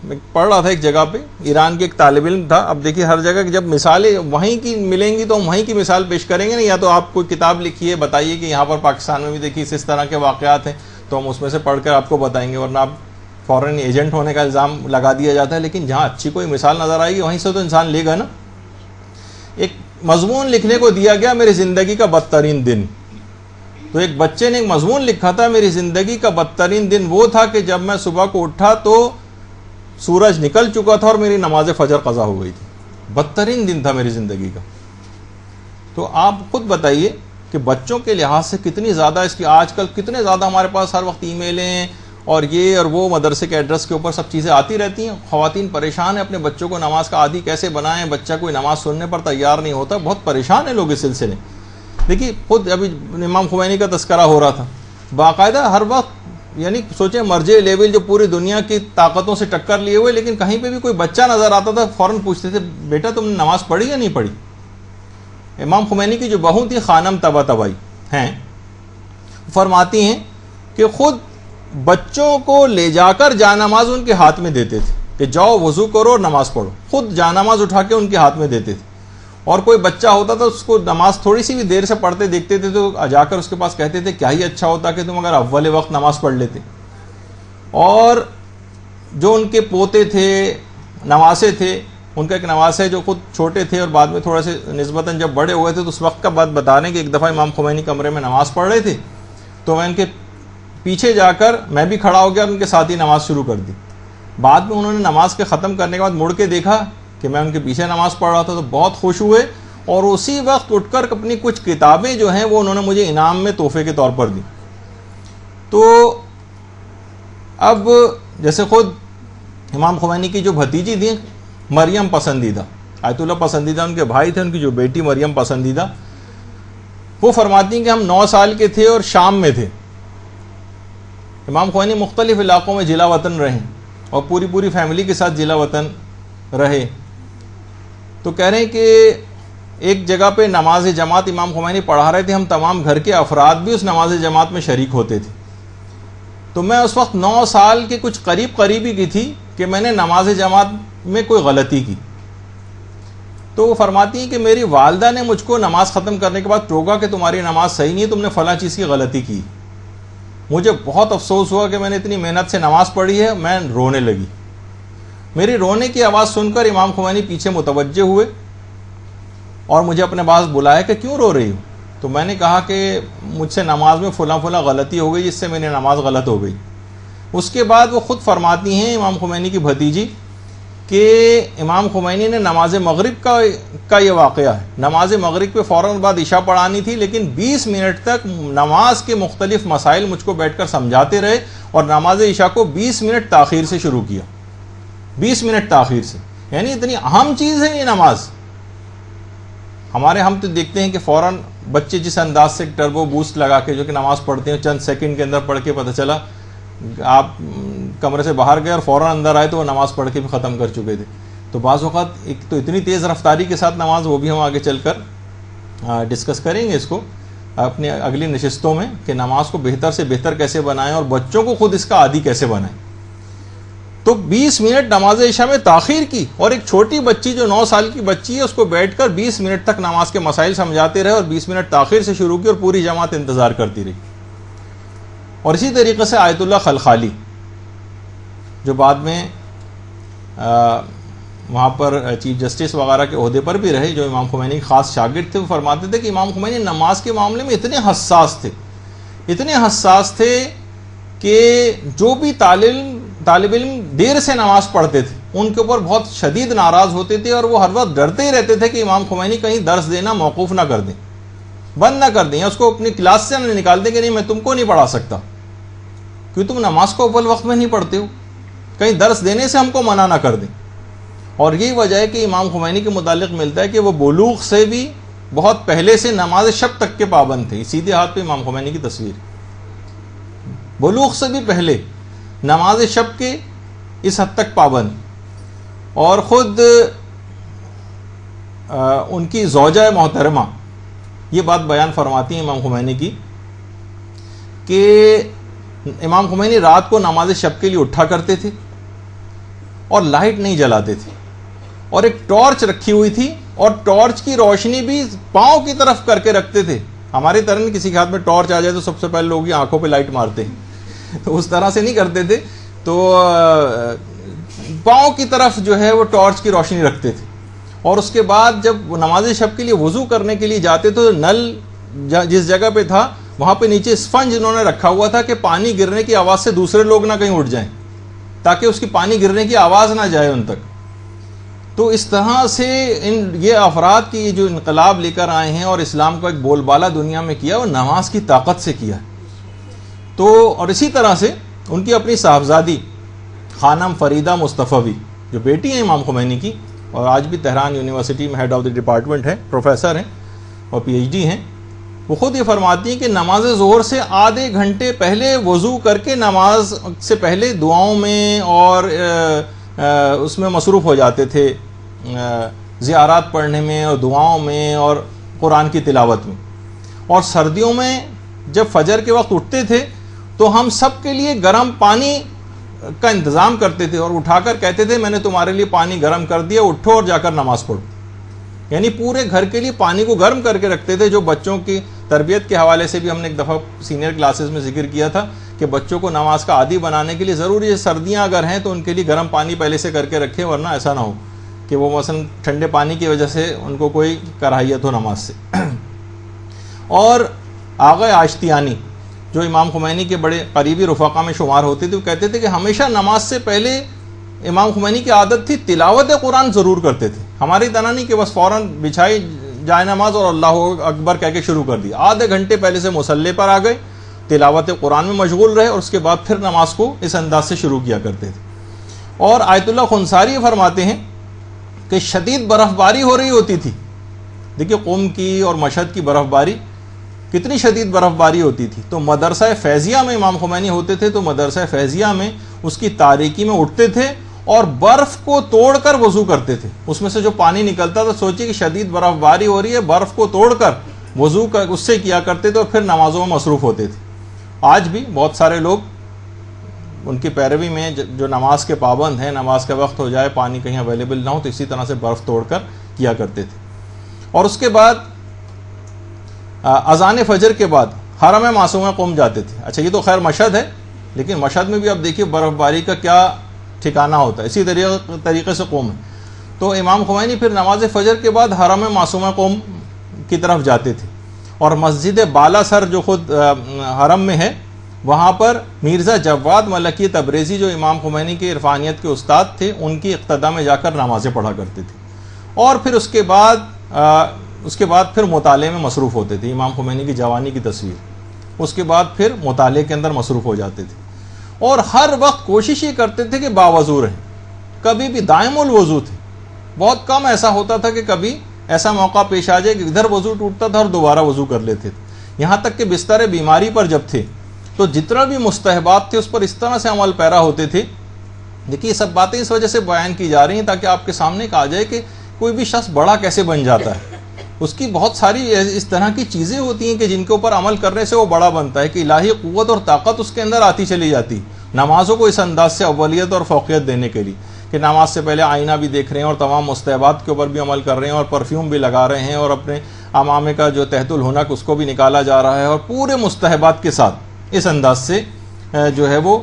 میں پڑھ رہا تھا ایک جگہ پہ، ایران کے ایک طالب علم تھا. اب دیکھیے ہر جگہ جب مثالیں وہیں کی ملیں گی تو ہم وہیں کی مثال پیش کریں گے نا. یا تو آپ کوئی کتاب لکھیے، بتائیے کہ یہاں پر پاکستان میں بھی دیکھیے اس طرح کے واقعات ہیں، تو ہم اس میں سے پڑھ کر آپ کو بتائیں گے. ورنہ آپ فورن ایجنٹ ہونے کا الزام لگا دیا جاتا ہے. لیکن جہاں اچھی کوئی مثال نظر آئے گی وہیں سے تو انسان لے گا نا. ایک مضمون لکھنے کو دیا گیا، میری زندگی کا بدترین دن. تو ایک بچے نے ایک مضمون لکھا تھا، میری زندگی کا بدترین دن وہ تھا کہ جب میں صبح کو اٹھا تو سورج نکل چکا تھا اور میری نماز فجر قضا ہو گئی تھی. بدترین دن تھا میری زندگی کا. تو آپ خود بتائیے کہ بچوں کے لحاظ سے کتنی زیادہ اس کی آج کل کتنے زیادہ ہمارے پاس ہر وقت ای میلیں اور یہ اور وہ مدرسے کے ایڈریس کے اوپر سب چیزیں آتی رہتی ہیں. خواتین پریشان ہیں اپنے بچوں کو نماز کا عادی کیسے بنائیں. بچہ کوئی نماز سننے پر تیار نہیں ہوتا. بہت پریشان ہیں لوگ اس سلسلے. دیکھیے خود ابھی امام خمینی کا تذکرہ ہو رہا تھا، باقاعدہ ہر وقت یعنی سوچیں مرجع لیول جو پوری دنیا کی طاقتوں سے ٹکر لیے ہوئے، لیکن کہیں پہ بھی کوئی بچہ نظر آتا تھا فوراً پوچھتے تھے بیٹا تم نے نماز پڑھی یا نہیں پڑھی. امام خمینی کی جو بہو تھی خانم طباطبائی ہیں، فرماتی ہیں کہ خود بچوں کو لے جا کر جانماز ان کے ہاتھ میں دیتے تھے کہ جاؤ وضو کرو اور نماز پڑھو. خود جانماز اٹھا کے ان کے ہاتھ میں دیتے تھے. اور کوئی بچہ ہوتا تھا اس کو نماز تھوڑی سی بھی دیر سے پڑھتے دیکھتے تھے تو جا کر اس کے پاس کہتے تھے کیا ہی اچھا ہوتا کہ تم اگر اول وقت نماز پڑھ لیتے. اور جو ان کے پوتے تھے نواسے تھے، ان کا ایک نواسے جو خود چھوٹے تھے اور بعد میں تھوڑا سے نسبتاً جب بڑے ہوئے تھے تو اس وقت کا بات بتا رہے ہیں کہ ایک دفعہ امام خمینی کمرے میں نماز پڑھ رہے تھے تو میں ان کے پیچھے جا کر میں بھی کھڑا ہو گیا اور ان کے ساتھ ہی نماز شروع کر دی. بعد میں انہوں نے نماز کے ختم کرنے کے بعد مڑ کے دیکھا کہ میں ان کے پیچھے نماز پڑھ رہا تھا تو بہت خوش ہوئے اور اسی وقت اٹھ کر اپنی کچھ کتابیں جو ہیں وہ انہوں نے مجھے انعام میں تحفے کے طور پر دی. تو اب جیسے خود امام خمینی کی جو بھتیجی تھیں مریم پسندیدہ، آیت اللہ پسندیدہ ان کے بھائی تھے، ان کی جو بیٹی مریم پسندیدہ، وہ فرماتی ہیں کہ ہم 9 سال کے تھے اور شام میں تھے. امام خمینی مختلف علاقوں میں جلا وطن رہے اور پوری فیملی کے ساتھ جلا وطن رہے. تو کہہ رہے ہیں کہ ایک جگہ پہ نماز جماعت امام خمینی پڑھا رہے تھے، ہم تمام گھر کے افراد بھی اس نماز جماعت میں شریک ہوتے تھے. تو میں اس وقت 9 سال کے کچھ قریبی کی تھی کہ میں نے نماز جماعت میں کوئی غلطی کی. تو وہ فرماتی ہیں کہ میری والدہ نے مجھ کو نماز ختم کرنے کے بعد ٹوکا کہ تمہاری نماز صحیح نہیں ہے، تم نے فلاں چیز کی غلطی کی. مجھے بہت افسوس ہوا کہ میں نے اتنی محنت سے نماز پڑھی ہے. میں رونے لگی. میری رونے کی آواز سن کر امام خمینی پیچھے متوجہ ہوئے اور مجھے اپنے پاس بلایا کہ کیوں رو رہی ہوں. تو میں نے کہا کہ مجھ سے نماز میں فلاں غلطی ہو گئی جس سے میری نماز غلط ہو گئی. اس کے بعد وہ خود فرماتی ہیں امام خمینی کی بھتیجی کہ امام خمینی نے نماز مغرب کا یہ واقعہ ہے. نماز مغرب پہ فوراً بعد عشاء پڑھانی تھی لیکن 20 منٹ تک نماز کے مختلف مسائل مجھ کو بیٹھ کر سمجھاتے رہے اور نماز عشاء کو 20 منٹ تاخیر سے شروع کیا. 20 منٹ تاخیر سے، یعنی اتنی اہم چیز ہے یہ نماز. ہمارے ہم تو دیکھتے ہیں کہ فوراً بچے جس انداز سے ٹربو بوسٹ لگا کے جو کہ نماز پڑھتے ہیں چند سیکنڈ کے اندر پڑھ کے پتہ چلا آپ کمرے سے باہر گئے اور فوراً اندر آئے تو وہ نماز پڑھ کے بھی ختم کر چکے تھے. تو بعض اوقات ایک تو اتنی تیز رفتاری کے ساتھ نماز، وہ بھی ہم آگے چل کر ڈسکس کریں گے اس کو اپنی اگلی نشستوں میں کہ نماز کو بہتر سے بہتر کیسے بنائیں اور بچوں کو خود اس کا عادی کیسے بنائیں. تو 20 منٹ نماز عشاء میں تاخیر کی اور ایک چھوٹی بچی جو 9 سال کی بچی ہے اس کو بیٹھ کر 20 منٹ تک نماز کے مسائل سمجھاتے رہے اور 20 منٹ تاخیر سے شروع کی اور پوری جماعت انتظار کرتی رہی. اور اسی طریقے سے آیت اللہ خلخالی جو بعد میں وہاں پر چیف جسٹس وغیرہ کے عہدے پر بھی رہے، جو امام خمینی کے خاص شاگرد تھے، وہ فرماتے تھے کہ امام خمینی نماز کے معاملے میں اتنے حساس تھے کہ جو بھی طالب علم دیر سے نماز پڑھتے تھے ان کے اوپر بہت شدید ناراض ہوتے تھے اور وہ ہر وقت ڈرتے ہی رہتے تھے کہ امام خمینی کہیں درس دینا موقوف نہ کر دیں، بند نہ کر دیں، یا اس کو اپنی کلاس سے نہ نکال دیں کہ نہیں میں تم کو نہیں پڑھا سکتا کیونکہ تم نماز کو اول وقت میں نہیں پڑھتے ہو، کہیں درس دینے سے ہم کو منع نہ کر دیں. اور یہی وجہ ہے کہ امام خمینی کے متعلق ملتا ہے کہ وہ بلوغ سے بھی بہت پہلے سے نماز شب تک کے پابند تھے. سیدھے ہاتھ پہ امام خمینی کی تصویر، بلوغ سے بھی پہلے نماز شب کے اس حد تک پابند. اور خود ان کی زوجہ محترمہ یہ بات بیان فرماتی ہیں امام خمینی کی کہ امام خمینی رات کو نماز شب کے لیے اٹھا کرتے تھے اور لائٹ نہیں جلاتے تھے, اور ایک ٹارچ رکھی ہوئی تھی, اور ٹارچ کی روشنی بھی پاؤں کی طرف کر کے رکھتے تھے. ہمارے طرح نہیں کسی کے ہاتھ میں ٹارچ آ جائے تو سب سے پہلے لوگ آنکھوں پہ لائٹ مارتے ہیں, تو اس طرح سے نہیں کرتے تھے, تو پاؤں کی طرف جو ہے وہ ٹارچ کی روشنی رکھتے تھے. اور اس کے بعد جب نماز شب کے لیے وضو کرنے کے لیے جاتے تو نل جس جگہ پہ تھا وہاں پہ نیچے اسفنج انہوں نے رکھا ہوا تھا کہ پانی گرنے کی آواز سے دوسرے لوگ نہ کہیں اٹھ جائیں, تاکہ اس کی پانی گرنے کی آواز نہ جائے ان تک. تو اس طرح سے یہ افراد کی جو انقلاب لے کر آئے ہیں اور اسلام کو ایک بول بالا دنیا میں کیا, وہ نماز کی طاقت سے کیا. تو اور اسی طرح سے ان کی اپنی صاحبزادی خانم فریدہ مصطفی جو بیٹی ہیں امام خمینی کی, اور آج بھی تہران یونیورسٹی میں ہیڈ آف دی ڈپارٹمنٹ ہیں, پروفیسر ہیں اور پی ایچ ڈی ہیں, وہ خود یہ فرماتی ہیں کہ نماز ظہر سے آدھے گھنٹے پہلے وضو کر کے نماز سے پہلے دعاؤں میں اور اس میں مصروف ہو جاتے تھے, زیارات پڑھنے میں اور دعاؤں میں اور قرآن کی تلاوت میں. اور سردیوں میں جب فجر کے وقت اٹھتے تھے تو ہم سب کے لیے گرم پانی کا انتظام کرتے تھے اور اٹھا کر کہتے تھے میں نے تمہارے لیے پانی گرم کر دیا, اٹھو اور جا کر نماز پڑھو. یعنی پورے گھر کے لیے پانی کو گرم کر کے رکھتے تھے, جو بچوں کی تربیت کے حوالے سے بھی ہم نے ایک دفعہ سینئر کلاسز میں ذکر کیا تھا کہ بچوں کو نماز کا عادی بنانے کے لیے ضروری ہے سردیاں اگر ہیں تو ان کے لیے گرم پانی پہلے سے کر کے رکھیں, ورنہ ایسا نہ ہو کہ وہ مثلا ٹھنڈے پانی کی وجہ سے ان کو کوئی کراہیت ہو نماز سے. اور آغا آشتیانی جو امام خمینی کے بڑے قریبی رفقا میں شمار ہوتے تھے, وہ کہتے تھے کہ ہمیشہ نماز سے پہلے امام خمینی کی عادت تھی تلاوت قرآن ضرور کرتے تھے. ہماری طرح نہیں کہ بس فوراً بچھائی جائے نماز اور اللہ اکبر کہہ کے شروع کر دی, آدھے گھنٹے پہلے سے مصلی پر آ گئے, تلاوت قرآن میں مشغول رہے اور اس کے بعد پھر نماز کو اس انداز سے شروع کیا کرتے تھے. اور آیت اللہ خنساری یہ فرماتے ہیں کہ شدید برف باری ہو رہی ہوتی تھی. دیکھیے قم کی اور مشہد کی برف باری کتنی شدید برف باری ہوتی تھی. تو مدرسہ فیضیہ میں امام خمینی ہوتے تھے, تو مدرسہ فیضیہ میں اس کی تاریکی میں اٹھتے تھے اور برف کو توڑ کر وضو کرتے تھے. اس میں سے جو پانی نکلتا تھا, سوچیے کہ شدید برف باری ہو رہی ہے, برف کو توڑ کر وضو اس سے کیا کرتے تھے اور پھر نمازوں میں مصروف ہوتے تھے. آج بھی بہت سارے لوگ ان کی پیروی میں جو نماز کے پابند ہیں, نماز کا وقت ہو جائے پانی کہیں اویلیبل نہ ہو تو اسی طرح سے برف توڑ کر کیا کرتے تھے. اور اس کے بعد اذان فجر کے بعد حرم معصومہ قم جاتے تھے. اچھا یہ تو خیر مشہد ہے, لیکن مشہد میں بھی اب دیکھیے برف باری کا کیا ٹھکانہ ہوتا ہے, اسی طریقے سے قم ہے. تو امام خمینی پھر نماز فجر کے بعد حرم معصومہ قم کی طرف جاتے تھے, اور مسجد بالا سر جو خود حرم میں ہے وہاں پر مرزا جواد ملکی تبریزی جو امام خمینی کے عرفانیت کے استاد تھے, ان کی اقتدا میں جا کر نمازیں پڑھا کرتے تھے. اور پھر اس کے بعد پھر مطالعے میں مصروف ہوتے تھے. امام خمینی کی جوانی کی تصویر, اس کے بعد پھر مطالعے کے اندر مصروف ہو جاتے تھے. اور ہر وقت کوشش یہ کرتے تھے کہ باوضو رہیں, کبھی بھی دائم الوضو تھے. بہت کم ایسا ہوتا تھا کہ کبھی ایسا موقع پیش آ جائے کہ ادھر وضو ٹوٹتا تھا اور دوبارہ وضو کر لیتے تھے. یہاں تک کہ بستر بیماری پر جب تھے تو جتنا بھی مستحبات تھے اس پر اس طرح سے عمل پیرا ہوتے تھے. دیکھیے یہ سب باتیں اس وجہ سے بیان کی جا رہی ہیں تاکہ آپ کے سامنے آ جائے کہ کوئی بھی شخص بڑا کیسے بن جاتا ہے. اس کی بہت ساری اس طرح کی چیزیں ہوتی ہیں کہ جن کے اوپر عمل کرنے سے وہ بڑا بنتا ہے, کہ الہی قوت اور طاقت اس کے اندر آتی چلی جاتی. نمازوں کو اس انداز سے اولیت اور فوقیت دینے کے لیے کہ نماز سے پہلے آئینہ بھی دیکھ رہے ہیں اور تمام مستحبات کے اوپر بھی عمل کر رہے ہیں اور پرفیوم بھی لگا رہے ہیں اور اپنے امامے کا جو تحت الحنک اس کو بھی نکالا جا رہا ہے, اور پورے مستحبات کے ساتھ اس انداز سے جو ہے وہ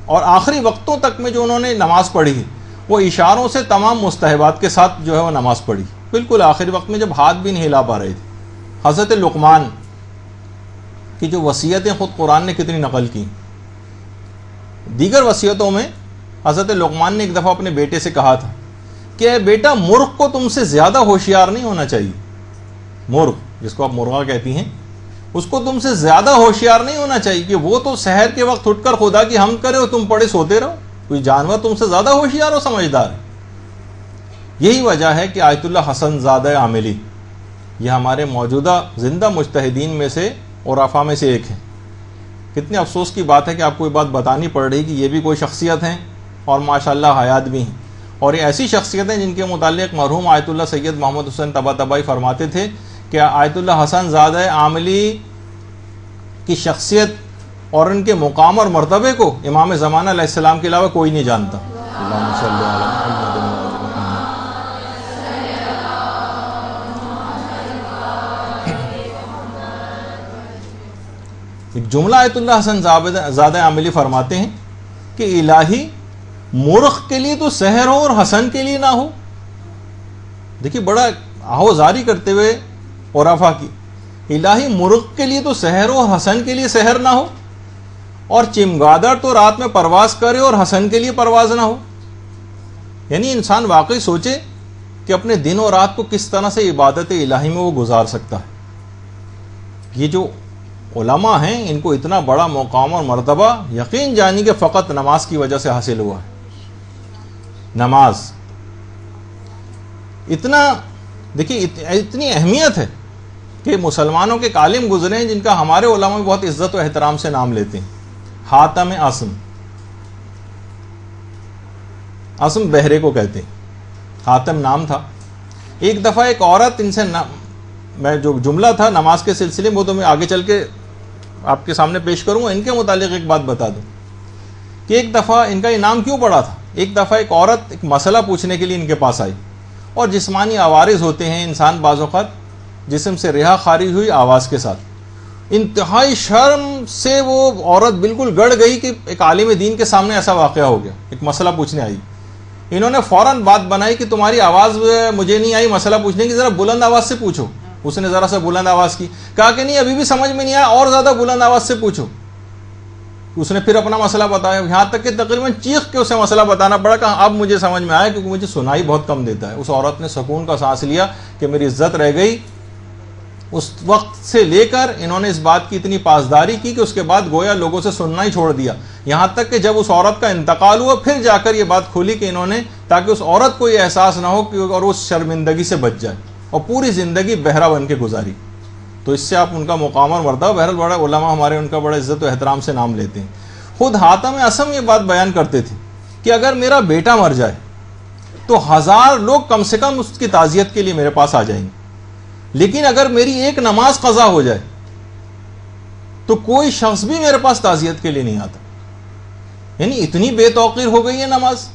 اور آخری وقتوں تک میں جو انہوں نے نماز پڑھی وہ اشاروں سے تمام مستحبات کے ساتھ جو ہے وہ نماز پڑھی. بالکل آخری وقت میں جب ہاتھ بھی نہیں ہلا پا رہے تھے. حضرت لقمان کی جو وصیتیں خود قرآن نے کتنی نقل کی. دیگر وصیتوں میں حضرت لقمان نے ایک دفعہ اپنے بیٹے سے کہا تھا کہ اے بیٹا, مرغ کو تم سے زیادہ ہوشیار نہیں ہونا چاہیے. مرغ جس کو آپ مرغا کہتی ہیں, اس کو تم سے زیادہ ہوشیار نہیں ہونا چاہیے کہ وہ تو سحر کے وقت اٹھ کر خدا کی حمد کرے اور تم پڑے سوتے رہو. کوئی جانور تم سے زیادہ ہوشیار اور سمجھدار ہے. یہی وجہ ہے کہ آیت اللہ حسن زادہ عاملی یہ ہمارے موجودہ زندہ مجتہدین میں سے عرفاء میں سے ایک ہے. کتنے افسوس کی بات ہے کہ آپ کو یہ بات بتانی پڑ رہی کہ یہ بھی کوئی شخصیت ہیں اور ماشاءاللہ حیات بھی ہیں. اور یہ ایسی شخصیتیں جن کے متعلق مرحوم آیت اللہ سید محمد حسین طباطبائی فرماتے تھے کہ آیت اللہ حسن زادہ عاملی کی شخصیت اور ان کے مقام اور مرتبے کو امام زمانہ علیہ السلام کے علاوہ کوئی نہیں جانتا. اللہم صلی علی محمد و آل محمد. ایک جملہ آیت اللہ حسن زادہ عاملی فرماتے ہیں کہ الہی مرغ کے لیے تو سحر ہو اور حسن کے لیے نہ ہو. دیکھیے بڑا آہوزاری کرتے ہوئے عرفا کی، الہی مرغ کے لیے تو سحر ہو اور حسن کے لیے سحر نہ ہو، اور چمگادڑ تو رات میں پرواز کرے اور حسن کے لیے پرواز نہ ہو. یعنی انسان واقعی سوچے کہ اپنے دن اور رات کو کس طرح سے عبادت الہی میں وہ گزار سکتا ہے. یہ جو علماء ہیں ان کو اتنا بڑا مقام اور مرتبہ یقین جانی کہ فقط نماز کی وجہ سے حاصل ہوا ہے. نماز اتنا دیکھیے اتنی اہمیت ہے کہ مسلمانوں کے عالم گزرے ہیں جن کا ہمارے علماء میں بہت عزت و احترام سے نام لیتے ہیں. حاتم اسم بہرے کو کہتے ہیں، حاتم نام تھا. ایک دفعہ ایک عورت ان سے میں جو جملہ تھا نماز کے سلسلے میں وہ تو میں آگے چل کے آپ کے سامنے پیش کروں گا، ان کے متعلق ایک بات بتا دوں کہ ایک دفعہ ان کا یہ نام کیوں پڑا تھا. ایک دفعہ ایک عورت ایک مسئلہ پوچھنے کے لیے ان کے پاس آئی، اور جسمانی عوارض ہوتے ہیں انسان بعض اوقات جسم سے رہا خارج ہوئی آواز کے ساتھ. انتہائی شرم سے وہ عورت بالکل گڑ گئی کہ ایک عالم دین کے سامنے ایسا واقعہ ہو گیا، ایک مسئلہ پوچھنے آئی. انہوں نے فوراً بات بنائی کہ تمہاری آواز مجھے نہیں آئی مسئلہ پوچھنے کی، ذرا بلند آواز سے پوچھو. اس نے ذرا سا بلند آواز کی، کہا کہ نہیں ابھی بھی سمجھ میں نہیں آیا، اور زیادہ بلند آواز سے پوچھو. اس نے پھر اپنا مسئلہ بتایا، یہاں تک کہ تقریباً چیخ کے اسے مسئلہ بتانا پڑا. کہا اب مجھے سمجھ میں آیا کیونکہ مجھے سنائی بہت کم دیتا ہے. اس عورت نے سکون کا سانس لیا کہ میری عزت رہ گئی. اس وقت سے لے کر انہوں نے اس بات کی اتنی پاسداری کی کہ اس کے بعد گویا لوگوں سے سننا ہی چھوڑ دیا. یہاں تک کہ جب اس عورت کا انتقال ہوا پھر جا کر یہ بات کھولی کہ انہوں نے، تاکہ اس عورت کو یہ احساس نہ ہو کہ اور اس شرمندگی سے بچ جائے، اور پوری زندگی بہرا بن کے گزاری. تو اس سے آپ ان کا مقام اور مرتبہ، بہرحال بڑا علماء ہمارے ان کا بڑا عزت و احترام سے نام لیتے ہیں. خود حاتم اسم یہ بات بیان کرتے تھے کہ اگر میرا بیٹا مر جائے تو 1000 لوگ کم سے کم اس کی تعزیت کے لیے میرے پاس آ جائیں گے، لیکن اگر میری ایک نماز قضا ہو جائے تو کوئی شخص بھی میرے پاس تعزیت کے لیے نہیں آتا. یعنی اتنی بے توقیر ہو گئی ہے نماز.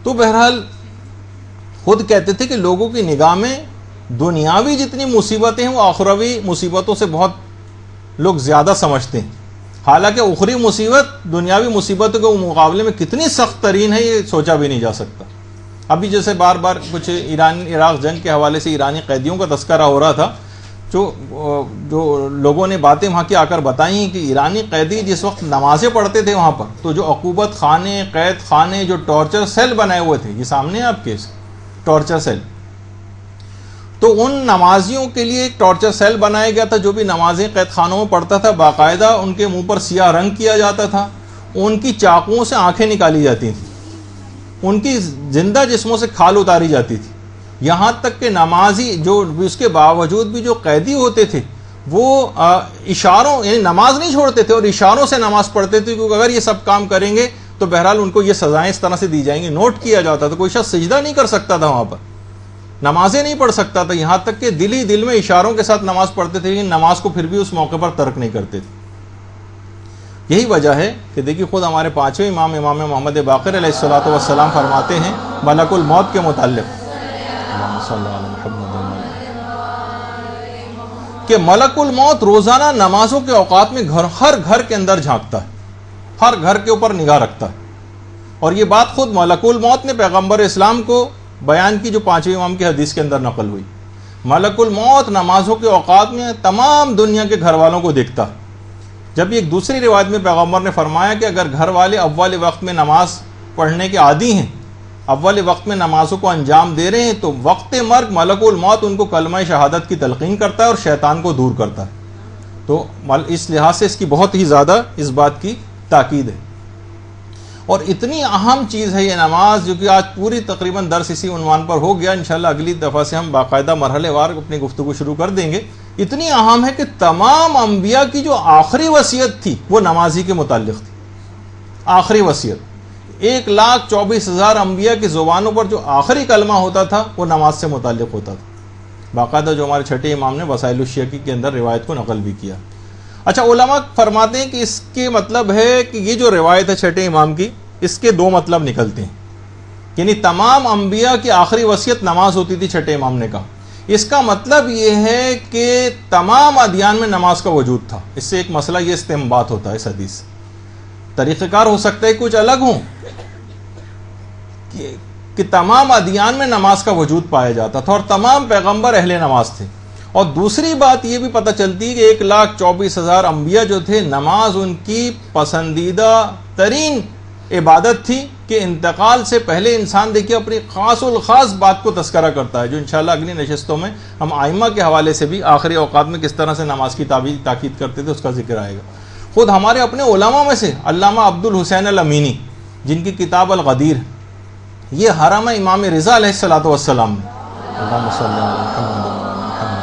تو بہرحال خود کہتے تھے کہ لوگوں کی نگاہ میں دنیاوی جتنی مصیبتیں ہیں وہ آخروی مصیبتوں سے بہت لوگ زیادہ سمجھتے ہیں، حالانکہ اخری مصیبت دنیاوی مصیبتوں کے مقابلے میں کتنی سخت ترین ہے یہ سوچا بھی نہیں جا سکتا. ابھی جیسے بار بار کچھ ایران عراق جنگ کے حوالے سے ایرانی قیدیوں کا تذکرہ ہو رہا تھا، جو لوگوں نے باتیں وہاں کی آ کر بتائیں کہ ایرانی قیدی جس وقت نمازیں پڑھتے تھے وہاں پر، تو جو عقوبت خانے، قید خانے، جو ٹارچر سیل بنائے ہوئے تھے، یہ سامنے آپ کے ٹارچر سیل، تو ان نمازیوں کے لیے ایک ٹارچر سیل بنایا گیا تھا. جو بھی نمازیں قید خانوں میں پڑھتا تھا باقاعدہ ان کے منہ پر سیاہ رنگ کیا جاتا تھا، ان کی چاقوؤں سے آنکھیں نکالی جاتی تھیں، ان کی زندہ جسموں سے کھال اتاری جاتی تھی. یہاں تک کہ نمازی جو اس کے باوجود بھی جو قیدی ہوتے تھے وہ اشاروں، یعنی نماز نہیں چھوڑتے تھے اور اشاروں سے نماز پڑھتے تھے، کیونکہ اگر یہ سب کام کریں گے تو بہرحال ان کو یہ سزائیں اس طرح سے دی جائیں گی. نوٹ کیا جاتا تھا، کوئی شخص سجدہ نہیں کر سکتا تھا وہاں پر، نمازیں نہیں پڑھ سکتا تھا، یہاں تک کہ دل ہی دل میں اشاروں کے ساتھ نماز پڑھتے تھے، لیکن نماز کو پھر بھی اس موقع پر ترک نہیں کرتے تھے. یہی وجہ ہے کہ دیکھیے خود ہمارے 5ویں امام محمد باقر علیہ الصلوۃ والسلام فرماتے ہیں ملک الموت کے متعلق کہ ملک الموت روزانہ نمازوں کے اوقات میں ہر گھر کے اندر جھانکتا ہے، ہر گھر کے اوپر نگاہ رکھتا ہے. اور یہ بات خود ملک الموت نے پیغمبر اسلام کو بیان کی جو 5ویں امام کی حدیث کے اندر نقل ہوئی. ملک الموت نمازوں کے اوقات میں تمام دنیا کے گھر والوں کو دیکھتا. جب ایک دوسری روایت میں پیغمبر نے فرمایا کہ اگر گھر والے اول وقت میں نماز پڑھنے کے عادی ہیں، اول وقت میں نمازوں کو انجام دے رہے ہیں، تو وقت مرگ ملک الموت ان کو کلمہ شہادت کی تلقین کرتا ہے اور شیطان کو دور کرتا ہے. تو اس لحاظ سے اس کی بہت ہی زیادہ اس بات کی تاکید ہے. اور اتنی اہم چیز ہے یہ نماز، جو کہ آج پوری تقریباً درس اسی عنوان پر ہو گیا. انشاءاللہ اگلی دفعہ سے ہم باقاعدہ مرحلے وار اپنی گفتگو شروع کر دیں گے. اتنی اہم ہے کہ تمام انبیاء کی جو آخری وصیت تھی وہ نمازی کے متعلق تھی. آخری وصیت 1,24,000 انبیاء کی زبانوں پر جو آخری کلمہ ہوتا تھا وہ نماز سے متعلق ہوتا تھا. باقاعدہ جو ہمارے چھٹے امام نے وسائل الشیعہ کے اندر روایت کو نقل بھی کیا. اچھا علماء فرماتے ہیں کہ اس کے مطلب ہے کہ یہ جو روایت ہے چھٹے امام کی، اس کے دو مطلب نکلتے ہیں، یعنی تمام انبیاء کی آخری وصیت نماز ہوتی تھی، چھٹے امام نے کہا اس کا مطلب یہ ہے کہ تمام ادیان میں نماز کا وجود تھا۔ اس سے ایک مسئلہ یہ استنباط ہوتا ہے اس حدیث سے، طریقہ کار ہو سکتا ہے کچھ الگ ہوں کہ تمام ادیان میں نماز کا وجود پایا جاتا تھا اور تمام پیغمبر اہل نماز تھے، اور دوسری بات یہ بھی پتہ چلتی ہے کہ 1,24,000 انبیاء جو تھے نماز ان کی پسندیدہ ترین عبادت تھی، کہ انتقال سے پہلے انسان دیکھیے اپنی خاص الخاص بات کو تذکرہ کرتا ہے، جو انشاءاللہ اگلی نشستوں میں ہم ائمہ کے حوالے سے بھی آخری اوقات میں کس طرح سے نماز کی تاکید کرتے تھے اس کا ذکر آئے گا۔ خود ہمارے اپنے علماء میں سے علامہ عبد الحسین الامینی، جن کی کتاب الغدیر، یہ حرم امام رضا علیہ الصلوۃ والسلام میں، اللہم صلی علی محمد وعلی محمد،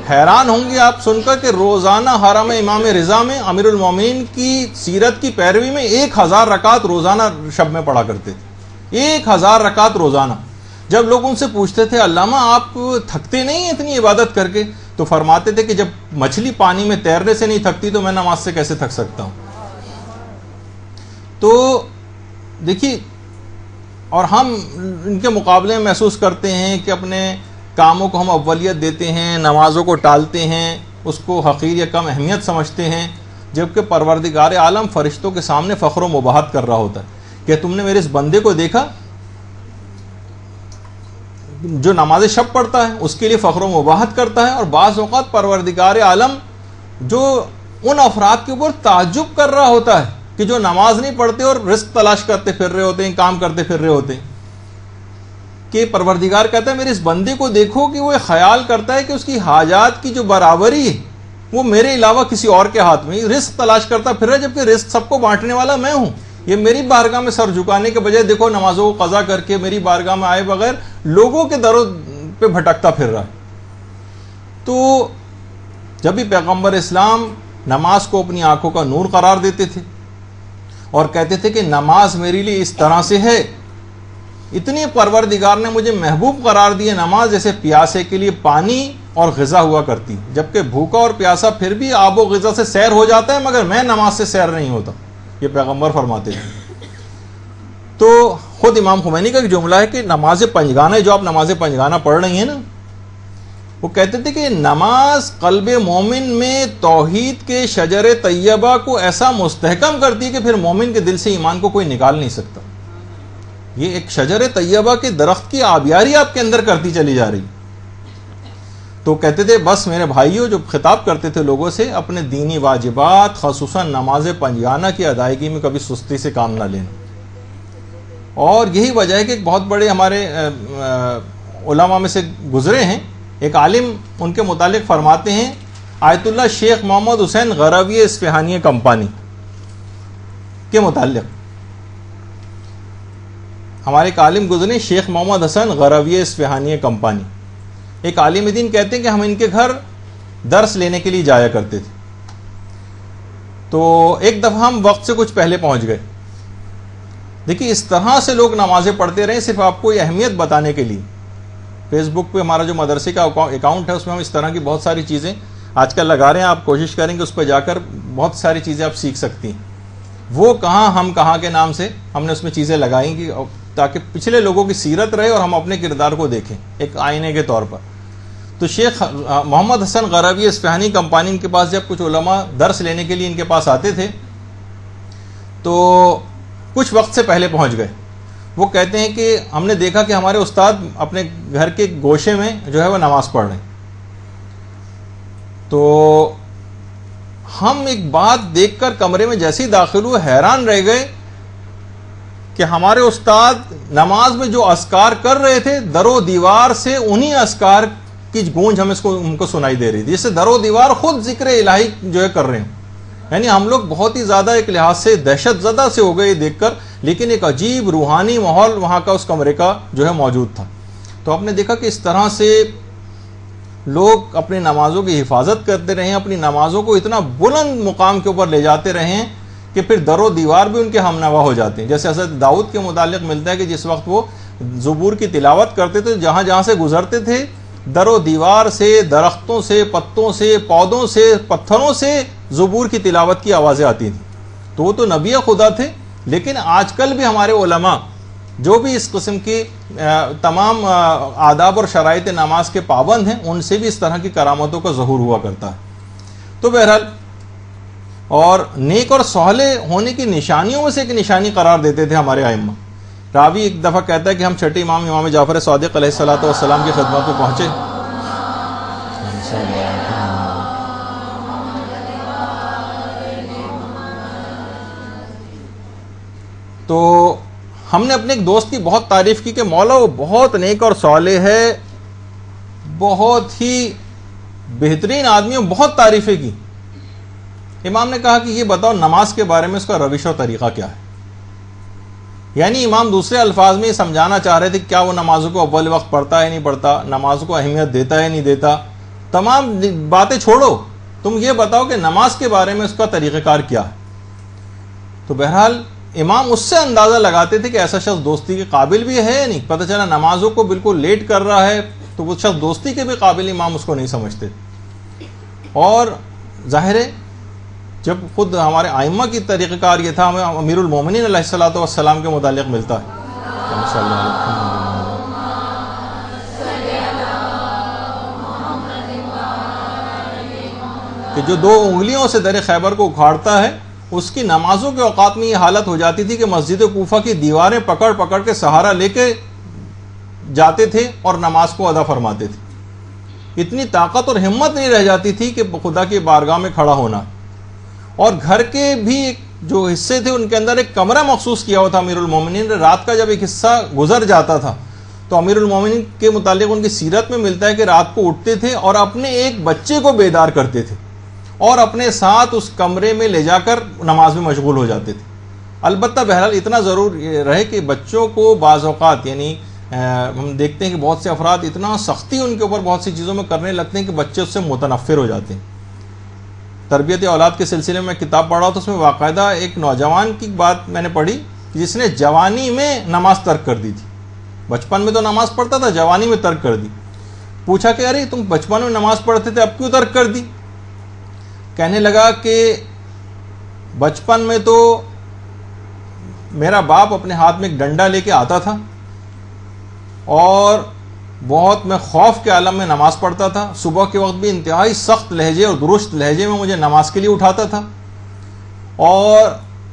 حیران ہوں گے آپ سن کر کہ روزانہ حرم امام رضا میں امیر المومنین کی سیرت کی پیروی میں 1000 رکعت روزانہ شب میں پڑھا کرتے تھے، 1000 رکعت روزانہ۔ جب لوگ ان سے پوچھتے تھے علامہ آپ تھکتے نہیں ہیں اتنی عبادت کر کے؟ تو فرماتے تھے کہ جب مچھلی پانی میں تیرنے سے نہیں تھکتی تو میں نماز سے کیسے تھک سکتا ہوں۔ تو دیکھیے، اور ہم ان کے مقابلے میں محسوس کرتے ہیں کہ اپنے کاموں کو ہم اولیت دیتے ہیں، نمازوں کو ٹالتے ہیں، اس کو حقیر یا کم اہمیت سمجھتے ہیں، جبکہ پروردگار عالم فرشتوں کے سامنے فخر و مباحت کر رہا ہوتا ہے کہ تم نے میرے اس بندے کو دیکھا جو نماز شب پڑھتا ہے، اس کے لیے فخر و مباحت کرتا ہے، اور بعض اوقات پروردگار عالم جو ان افراد کے اوپر تعجب کر رہا ہوتا ہے کہ جو نماز نہیں پڑھتے اور رزق تلاش کرتے پھر رہے ہوتے ہیں، کام کرتے پھر رہے ہوتے ہیں، کہ پروردگار کہتا ہے میرے اس بندے کو دیکھو کہ وہ خیال کرتا ہے کہ اس کی حاجات کی جو برابری ہے وہ میرے علاوہ کسی اور کے ہاتھ میں، رزق تلاش کرتا پھر رہا، جبکہ رزق سب کو بانٹنے والا میں ہوں۔ یہ میری بارگاہ میں سر جھکانے کے بجائے دیکھو نمازوں کو قضا کر کے میری بارگاہ میں آئے بغیر لوگوں کے دروں پہ بھٹکتا پھر رہا ہے۔ تو جب بھی پیغمبر اسلام نماز کو اپنی آنکھوں کا نور قرار دیتے تھے اور کہتے تھے کہ نماز میرے لیے اس طرح سے ہے، اتنی پروردگار نے مجھے محبوب قرار دیے نماز جیسے پیاسے کے لیے پانی اور غذا ہوا کرتی، جبکہ بھوکا اور پیاسا پھر بھی آب و غذا سے سیر ہو جاتا ہے مگر میں نماز سے سیر نہیں ہوتا، یہ پیغمبر فرماتے ہیں۔ تو خود امام خمینی کا ایک جملہ ہے کہ نماز پنجگانہ، جو آپ نماز پنجگانہ پڑھ رہی ہیں نا، وہ کہتے تھے کہ نماز قلب مومن میں توحید کے شجر طیبہ کو ایسا مستحکم کرتی ہے کہ پھر مومن کے دل سے ایمان کو کوئی نکال نہیں سکتا۔ یہ ایک شجر طیبہ کے درخت کی آبیاری آپ کے اندر کرتی چلی جا رہی۔ تو کہتے تھے بس میرے بھائیوں، جو خطاب کرتے تھے لوگوں سے، اپنے دینی واجبات خصوصاً نماز پنجگانہ کی ادائیگی میں کبھی سستی سے کام نہ لینا۔ اور یہی وجہ ہے کہ ایک بہت بڑے ہمارے علماء میں سے گزرے ہیں، ایک عالم ان کے متعلق فرماتے ہیں، آیت اللہ شیخ محمد حسین غروی اصفہانی کمپانی کے متعلق، ہمارے ایک عالم گزرے شیخ محمد حسن غروی اصفہانی کمپانی، ایک عالم دین، کہتے ہیں کہ ہم ان کے گھر درس لینے کے لیے جایا کرتے تھے۔ تو ایک دفعہ ہم وقت سے کچھ پہلے پہنچ گئے۔ دیکھیے اس طرح سے لوگ نمازیں پڑھتے رہے، صرف آپ کو یہ اہمیت بتانے کے لیے۔ فیس بک پہ ہمارا جو مدرسے کا اکاؤنٹ ہے اس میں ہم اس طرح کی بہت ساری چیزیں آج کل لگا رہے ہیں، آپ کوشش کریں کہ اس پہ جا کر بہت ساری چیزیں آپ سیکھ سکتی ہیں۔ وہ کہاں ہم کہاں کے نام سے ہم نے اس میں چیزیں لگائیں کہ تاکہ پچھلے لوگوں کی سیرت رہے اور ہم اپنے کردار کو دیکھیں ایک آئینے کے طور پر۔ تو شیخ محمد حسن غروی اصفہانی کمپانی، ان کے پاس جب کچھ علماء درس لینے کے لیے ان کے پاس آتے تھے تو کچھ وقت سے پہلے پہنچ گئے۔ وہ کہتے ہیں کہ ہم نے دیکھا کہ ہمارے استاد اپنے گھر کے گوشے میں جو ہے وہ نماز پڑھ رہے ہیں۔ تو ہم ایک بات دیکھ کر کمرے میں جیسے ہی داخل ہوئے حیران رہ گئے کہ ہمارے استاد نماز میں جو اذکار کر رہے تھے در و دیوار سے انہی اذکار کی گونج ہم کو سنائی دے رہی تھی، جس سے در و دیوار خود ذکر الہی جو ہے کر رہے ہیں۔ یعنی ہم لوگ بہت ہی زیادہ ایک لحاظ سے دہشت زدہ سے ہو گئے دیکھ کر، لیکن ایک عجیب روحانی ماحول وہاں کا اس کمرے کا جو ہے موجود تھا۔ تو آپ نے دیکھا کہ اس طرح سے لوگ اپنی نمازوں کی حفاظت کرتے رہے ہیں، اپنی نمازوں کو اتنا بلند مقام کے اوپر لے جاتے رہے ہیں کہ پھر در و دیوار بھی ان کے ہم نوا ہو جاتے ہیں۔ جیسے حضرت داؤد کے متعلق ملتا ہے کہ جس وقت وہ زبور کی تلاوت کرتے تھے، جہاں جہاں سے گزرتے تھے در و دیوار سے، درختوں سے، پتوں سے، پودوں سے، پتھروں سے زبور کی تلاوت کی آوازیں آتی تھیں. تو وہ تو نبی خدا تھے، لیکن آج کل بھی ہمارے علماء جو بھی اس قسم کی تمام آداب اور شرائط نماز کے پابند ہیں، ان سے بھی اس طرح کی کرامتوں کا ظہور ہوا کرتا ہے. تو بہرحال اور نیک اور صالح ہونے کی نشانیوں میں سے ایک نشانی قرار دیتے تھے ہمارے ائمہ. راوی ایک دفعہ کہتا ہے کہ ہم چھٹے امام جعفر صادق علیہ الصلوۃ والسلام کی خدمت میں پہنچے. تو ہم نے اپنے ایک دوست کی بہت تعریف کی کہ مولا وہ بہت نیک اور صالح ہے، بہت ہی بہترین آدمی، بہت تعریفیں کی. امام نے کہا کہ یہ بتاؤ نماز کے بارے میں اس کا روش اور طریقہ کیا ہے. یعنی امام دوسرے الفاظ میں یہ سمجھانا چاہ رہے تھے کہ کیا وہ نمازوں کو اول وقت پڑھتا ہے نہیں پڑھتا، نمازوں کو اہمیت دیتا ہے نہیں دیتا. تمام باتیں چھوڑو، تم یہ بتاؤ کہ نماز کے بارے میں اس کا طریقہ کار کیا ہے. تو بہرحال امام اس سے اندازہ لگاتے تھے کہ ایسا شخص دوستی کے قابل بھی ہے یا نہیں. پتہ چلا نمازوں کو بالکل لیٹ کر رہا ہے تو وہ شخص دوستی کے بھی قابل امام اس کو نہیں سمجھتے. اور ظاہر ہے جب خود ہمارے ائمہ کی طریقہ کار یہ تھا، ہمیں امیر المومنین علیہ الصلوۃ والسلام کے متعلق ملتا ہے کہ جو 2 انگلیوں سے در خیبر کو اکھاڑتا ہے، اس کی نمازوں کے اوقات میں یہ حالت ہو جاتی تھی کہ مسجد کوفہ کی دیواریں پکڑ پکڑ کے سہارا لے کے جاتے تھے اور نماز کو ادا فرماتے تھے. اتنی طاقت اور ہمت نہیں رہ جاتی تھی کہ خدا کی بارگاہ میں کھڑا ہونا. اور گھر کے بھی جو حصے تھے ان کے اندر ایک کمرہ مخصوص کیا ہوا تھا امیر المومنین نے. رات کا جب ایک حصہ گزر جاتا تھا تو امیر المومنین کے متعلق ان کی سیرت میں ملتا ہے کہ رات کو اٹھتے تھے اور اپنے ایک بچے کو بیدار کرتے تھے اور اپنے ساتھ اس کمرے میں لے جا کر نماز میں مشغول ہو جاتے تھے. البتہ بہرحال اتنا ضرور رہے کہ بچوں کو بعض اوقات، یعنی ہم دیکھتے ہیں کہ بہت سے افراد اتنا سختی ان کے اوپر بہت سی چیزوں میں کرنے لگتے ہیں کہ بچے اس سے متنفر ہو جاتے ہیں. تربیت اولاد کے سلسلے میں کتاب پڑھا تو اس میں باقاعدہ ایک نوجوان کی بات میں نے پڑھی جس نے جوانی میں نماز ترک کر دی تھی. بچپن میں تو نماز پڑھتا تھا، جوانی میں ترک کر دی. پوچھا کہ ارے تم بچپن میں نماز پڑھتے تھے اب کیوں ترک کر دی؟ کہنے لگا کہ بچپن میں تو میرا باپ اپنے ہاتھ میں ایک ڈنڈا لے کے آتا تھا اور بہت میں خوف کے عالم میں نماز پڑھتا تھا. صبح کے وقت بھی انتہائی سخت لہجے اور درست لہجے میں مجھے نماز کے لیے اٹھاتا تھا، اور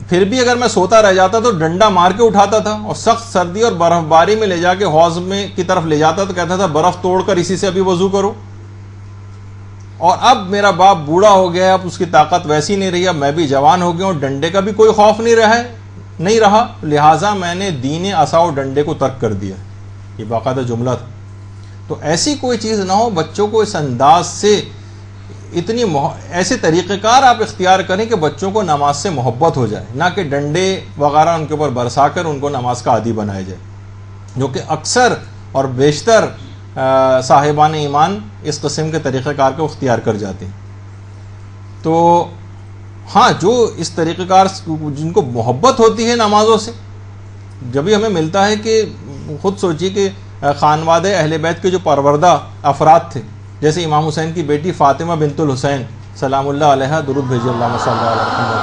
پھر بھی اگر میں سوتا رہ جاتا تو ڈنڈا مار کے اٹھاتا تھا، اور سخت سردی اور برف باری میں لے جا کے حوض میں کی طرف لے جاتا تو کہتا تھا برف توڑ کر اسی سے ابھی وضو کرو. اور اب میرا باپ بوڑھا ہو گیا، اب اس کی طاقت ویسی نہیں رہی، اب میں بھی جوان ہو گیا ہوں، ڈنڈے کا بھی کوئی خوف نہیں رہا، لہٰذا میں نے دین عصا و ڈنڈے کو ترک کر دیا. یہ باقاعدہ جملہ تھا. تو ایسی کوئی چیز نہ ہو، بچوں کو اس انداز سے ایسے طریقہ کار آپ اختیار کریں کہ بچوں کو نماز سے محبت ہو جائے، نہ کہ ڈنڈے وغیرہ ان کے اوپر برسا کر ان کو نماز کا عادی بنایا جائے، جو کہ اکثر اور بیشتر صاحبان ایمان اس قسم کے طریقہ کار کو اختیار کر جاتے ہیں. تو ہاں، جو اس طریقہ کار جن کو محبت ہوتی ہے نمازوں سے، جب بھی ہمیں ملتا ہے کہ خود سوچیے کہ خانوادہ اہل بیت کے جو پروردہ افراد تھے، جیسے امام حسین کی بیٹی فاطمہ بنت الحسین سلام اللہ علیہ، درود بھیجیے اللہم صلی علی محمد،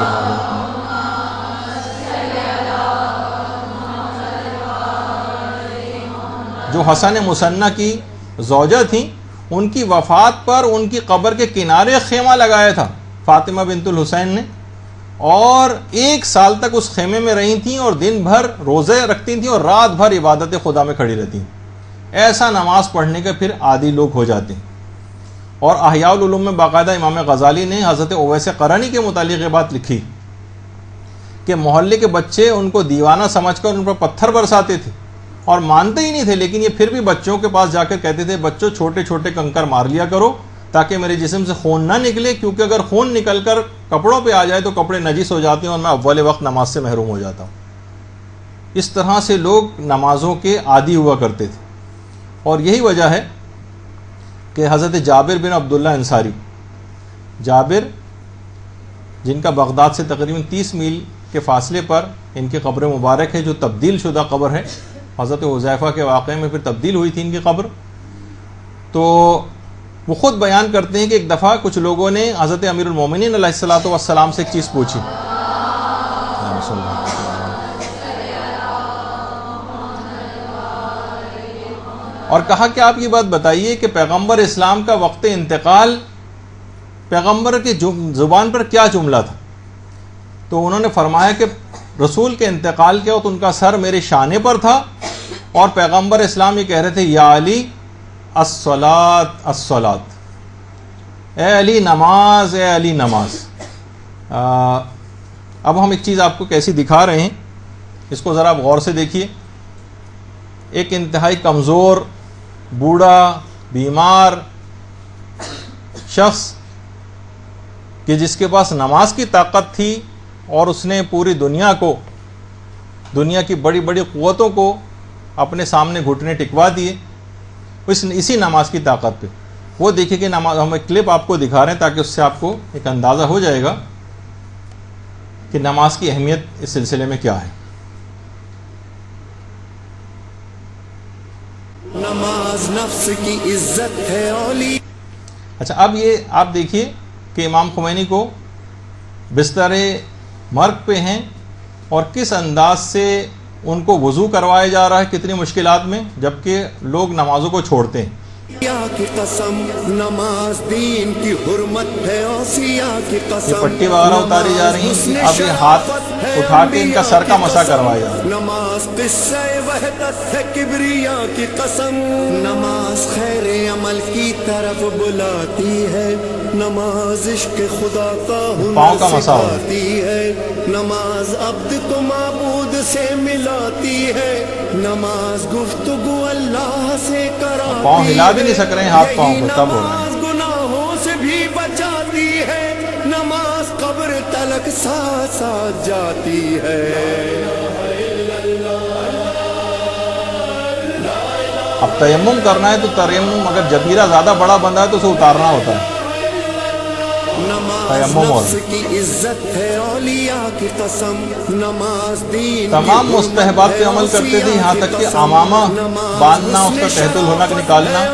جو حسن مثنی کی زوجہ تھیں، ان کی وفات پر ان کی قبر کے کنارے خیمہ لگایا تھا فاطمہ بنت الحسین نے، اور 1 سال تک اس خیمے میں رہی تھیں اور دن بھر روزے رکھتی تھیں اور رات بھر عبادت خدا میں کھڑی رہتی ہیں. ایسا نماز پڑھنے کے پھر عادی لوگ ہو جاتے ہیں. اور احیاء العلوم میں باقاعدہ امام غزالی نے حضرت اویس قرنی کے متعلق یہ بات لکھی کہ محلے کے بچے ان کو دیوانہ سمجھ کر ان پر پتھر برساتے تھے اور مانتے ہی نہیں تھے، لیکن یہ پھر بھی بچوں کے پاس جا کر کہتے تھے بچوں چھوٹے چھوٹے کنکر مار لیا کرو تاکہ میرے جسم سے خون نہ نکلے، کیونکہ اگر خون نکل کر کپڑوں پہ آ جائے تو کپڑے نجس ہو جاتے ہیں اور میں اول وقت نماز سے محروم ہو جاتا ہوں. اس طرح سے لوگ نمازوں کے عادی ہوا کرتے تھے. اور یہی وجہ ہے کہ حضرت جابر بن عبداللہ انصاری، جابر جن کا بغداد سے تقریباً 30 میل کے فاصلے پر ان کی قبر مبارک ہے، جو تبدیل شدہ قبر ہے، حضرت حذیفہ کے واقعے میں پھر تبدیل ہوئی تھی ان کی قبر. تو وہ خود بیان کرتے ہیں کہ ایک دفعہ کچھ لوگوں نے حضرت امیر المومنین علیہ الصلوۃ والسلام سے ایک چیز پوچھی، اور کہا کہ آپ یہ بات بتائیے کہ پیغمبر اسلام کا وقت انتقال پیغمبر کی زبان پر کیا جملہ تھا؟ تو انہوں نے فرمایا کہ رسول کے انتقال کے وقت ان کا سر میرے شانے پر تھا، اور پیغمبر اسلام یہ کہہ رہے تھے یا علی الصلاۃ الصلاۃ، اے علی نماز، اے علی نماز۔ اب ہم ایک چیز آپ کو کیسی دکھا رہے ہیں، اس کو ذرا آپ غور سے دیکھیے۔ ایک انتہائی کمزور، بوڑھا، بیمار شخص کہ جس کے پاس نماز کی طاقت تھی، اور اس نے پوری دنیا کو، دنیا کی بڑی بڑی قوتوں کو اپنے سامنے گھٹنے ٹکوا دیے اسی نماز کی طاقت پہ۔ وہ دیکھیں کہ نماز، ہم ایک کلپ آپ کو دکھا رہے ہیں تاکہ اس سے آپ کو ایک اندازہ ہو جائے گا کہ نماز کی اہمیت اس سلسلے میں کیا ہے۔ نماز نفس کی عزت ہے اولی۔ اچھا، اب یہ آپ دیکھیے کہ امام خمینی کو بستر مرگ پہ ہیں، اور کس انداز سے ان کو وضو کروایا جا رہا ہے، کتنی مشکلات میں، جبکہ لوگ نمازوں کو چھوڑتے ہیں۔ کی قسم نماز دین کی حرمت ہے، اوصیا کی قسم۔ یہ پٹی وغیرہ اتاری جا رہی ہیں، اب یہ ہاتھ اٹھا کے ان کا سر کا مسح کروایا جا رہا ہے۔ نماز قصہ وحدت ہے، کبریا کی قسم۔ نماز خیر عمل کی طرف بلاتی ہے، نماز عشق خدا کا پاؤں کا ہنر مسح ہو۔ سکھاتی ہے، نماز عبد کو معبود سے ملاتی ہے، نماز گفتگو اللہ سے کراتی ہے۔ پاؤں ہلا بھی نہیں سک رہے ہیں، ہاتھ پاؤں کو تب ہو رہا ہے۔ نماز گناہوں سے بھی بچاتی ہے، نماز قبر تلک ساتھ ساتھ جاتی ہے۔ اب تیمم کرنا ہے تو تیمم اگر جبیرہ زیادہ بڑا بندہ ہے تو اسے اتارنا ہوتا ہے۔ نماز نفس کی عزت ہے، اولیاء کی قسم۔ نماز دین تمام مستحبات پہ عمل کرتے تھے، یہاں تک کہ امامہ باندھنا، اس کا تحت الحلق نکالنا،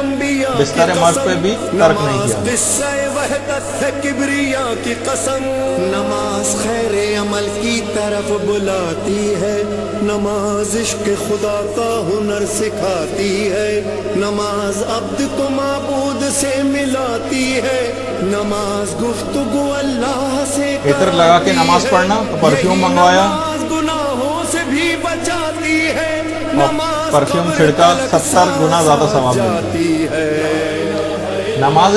بستر مرگ پہ بھی ترک نہیں کیا۔ قصہ وحدت ہے، کبریا کی قسم۔ نماز خیر عمل کی طرف بلاتی ہے، نماز عشق خدا کا ہنر سکھاتی ہے، نماز عبد کو معبود سے ملاتی ہے، نماز گفتگو اللہ سے عطر لگا کے نماز پڑھنا، تو پرفیوم منگوایا، نماز گناہوں سے بھی بچاتی ہے، نماز پرفیوم چھڑکا، 70 گنا زیادہ ثواب جاتی ہے۔ نماز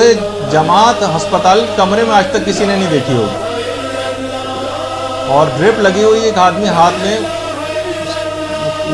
جماعت ہسپتال کمرے میں آج تک کسی نے نہیں دیکھی ہوگی، اور ڈرپ لگی ہوئی ایک آدمی ہاتھ میں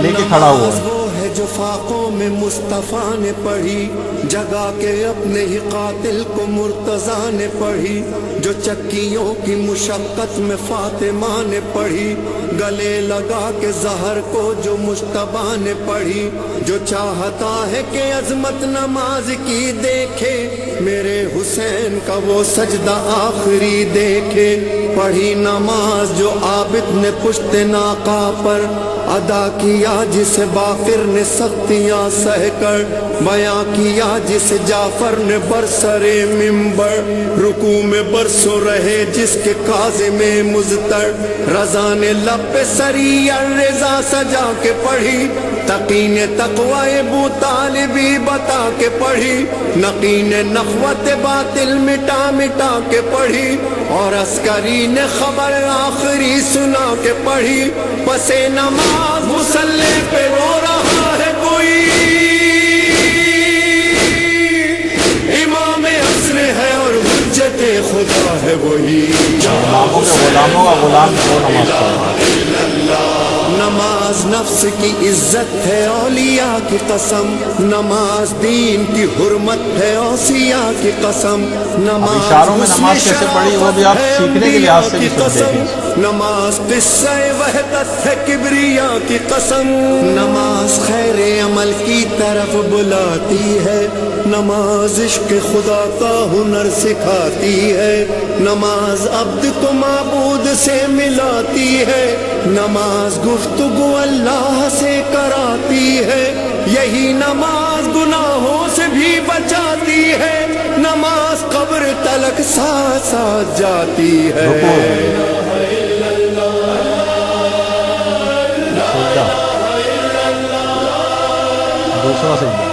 لے کے کھڑا ہوا ہے۔ وہ ہے جو فاقوں میں مصطفیٰ نے پڑھی، جگا کے اپنے ہی قاتل کو مرتضیٰ نے پڑھی، جو چکیوں کی مشقت میں فاطمہ نے پڑھی، گلے لگا کے زہر کو جو مجتبیٰ نے پڑھی، جو چاہتا ہے کہ عظمت نماز کی دیکھے، میرے حسین کا وہ سجدہ آخری دیکھے، پڑھی نماز جو عابد نے پشت ناقہ پر ادا کیا، جسے باقر نے سختیاں سہ کر بیاں کیا، جسے جعفر نے برسر منبر رکوع میں برسوں رہے، جس کے کاظم مضطر رضا نے لب پہ سری الرضا سجا کے پڑھی، تقی نے تقوی ابو طالبی بتا کے پڑھی، نقی نے نخوت باطل مٹا مٹا کے پڑھی، اور عسکری نے خبر آخری سنا کے پڑھی، پس نماز مصلی پہ رو رہا ہے کوئی، امام عصر ہے اور حجت خدا ہے وہی، اماموں کے غلاموں کا غلام وہ نماز پڑھتا۔ نماز نفس کی عزت ہے، اولیاء کی قسم، نماز دین کی حرمت ہے، اوصیاء کی قسم، نماز اشاروں میں نماز کیسے پڑھی وہ بھی آپ سیکھنے کے لحاظ سے بھی دیکھیں۔ نماز قصہ وحدت ہے، کبریا کی قسم، نماز خیر عمل کی طرف بلاتی ہے، نماز عشق خدا کا ہنر سکھاتی ہے، نماز عبد کو معبود سے ملاتی ہے، نماز گفتگو اللہ سے کراتی ہے، یہی نماز گناہوں سے بھی بچاتی جاتی ہے نماز قبر تلک ساتھ ساتھ جاتی ہے دوسرا سجدہ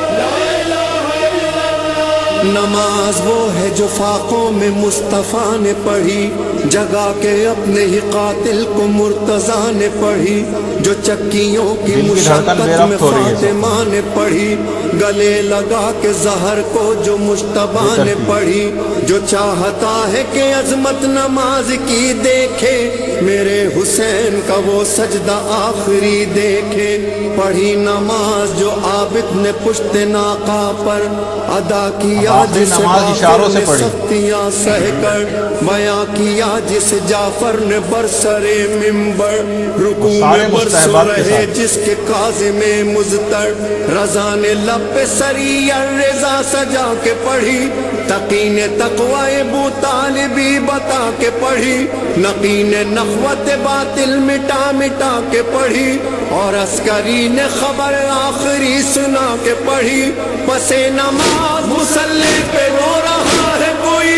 نماز وہ ہے جو فاقوں میں مصطفیٰ نے پڑھی جگا کے اپنے ہی قاتل کو مرتضیٰ نے پڑھی جو چکیوں کی دل کی دھڑکن بے مشقت میں ربط ہو رہی ہے فاطمہ نے پڑھی گلے لگا کے زہر کو جو مجتبیٰ نے پڑھی جو چاہتا ہے کہ عظمت نماز کی دیکھے میرے حسین کا وہ سجدہ آخری دیکھے پڑھی نماز جو عابد نے پشت ناقہ پر ادا کیا آخری جس نماز اشاروں سے پڑھی سختیاں سہ کر بیاں کیا جس جعفر نے برسرے ممبر رکوع میں برسو رہے جس کے کاظم مضطر رضا نے لب پہ سری رضا سجا کے پڑھی تقی نے تقوی ابو طالبی بتا کے پڑھی نقی نے نخوت باطل مٹا مٹا کے پڑھی اور عسکری نے خبر آخری سنا کے پڑھی پس نماز مصلی پہ رو رہا ہے کوئی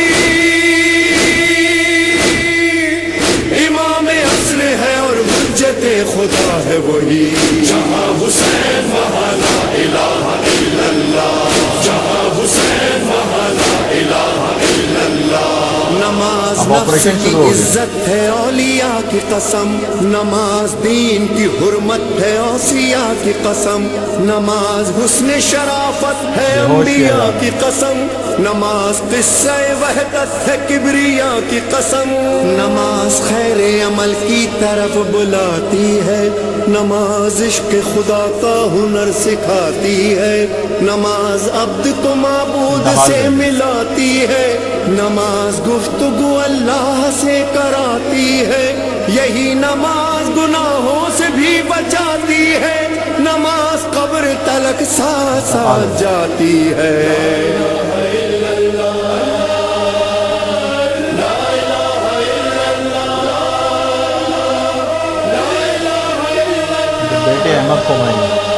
امام اصل ہے اور حجت خدا ہے وہی جہاں حسین وہاں لا الہ الا اللہ جہاں حسین وہاں لا الہ الا اللہ نماز نفس کی عزت ہے اولیاء کی قسم نماز دین کی حرمت ہے اوصیاء کی قسم نماز حسن شرافت ہے انبیاء کی قسم نماز قصہ وحدت ہے کبریاء کی قسم نماز خیر عمل کی طرف بلاتی ہے نماز عشق خدا کا ہنر سکھاتی ہے نماز عبد کو معبود سے ملاتی ہے نماز گفتگو اللہ سے کراتی ہے یہی نماز گناہوں سے بھی بچاتی ہے نماز قبر تلک ساتھ ساتھ جاتی ہے بیٹے احمد خمینی